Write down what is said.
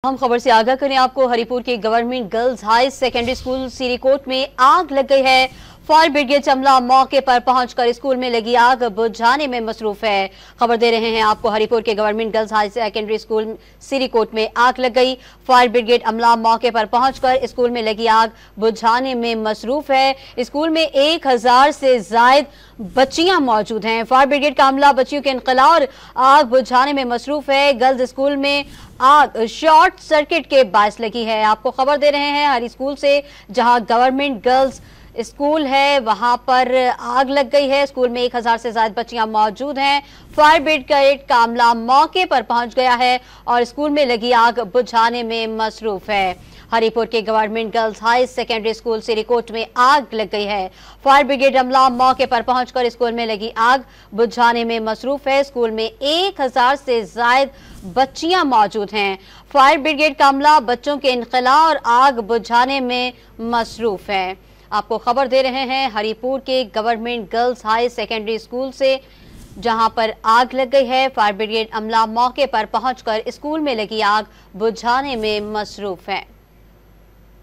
हम खबर से आगाह करें आपको। हरिपुर के government girls high secondary school Sirikot में आग लग गई है। फायर ब्रिगेड अमला मौके पर पहुंचकर स्कूल में लगी आग बुझाने में मसरूफ है। खबर दे रहे हैं आपको, हरिपुर के government girls high secondary school Sirikot में आग लग गई। फायर ब्रिगेड अमला मौके पर पहुंचकर स्कूल में लगी आग बुझाने में मसरूफ है। स्कूल में 1000 से जायद बच्चियां मौजूद हैं। फायर ब्रिगेड का अमला बच्चियों के इंकला और आग बुझाने में मसरूफ है। गर्ल्स स्कूल में आग शॉर्ट सर्किट के बायस लगी है। आपको खबर दे रहे हैं हरी स्कूल से, जहां गवर्नमेंट गर्ल्स स्कूल है वहां पर आग लग गई है। स्कूल में 1000 से ज्यादा बच्चियां मौजूद हैं। फायर ब्रिगेड का अमला मौके पर पहुंच गया है और स्कूल में लगी आग बुझाने में मसरूफ है। हरिपुर के government girls high secondary school Sirikot में आग लग गई है। फायर ब्रिगेड अमला मौके पर पहुंचकर स्कूल में लगी आग बुझाने में मसरूफ है। स्कूल में 1000 से ज्यादा बच्चियां मौजूद हैं। फायर ब्रिगेड का अमला बच्चों के इंखला और आग बुझाने में मसरूफ है। आपको खबर दे रहे हैं हरिपुर के government girls high secondary school से, जहां पर आग लग गई है। फायर ब्रिगेड अमला मौके पर पहुंचकर स्कूल में लगी आग बुझाने में मसरूफ है।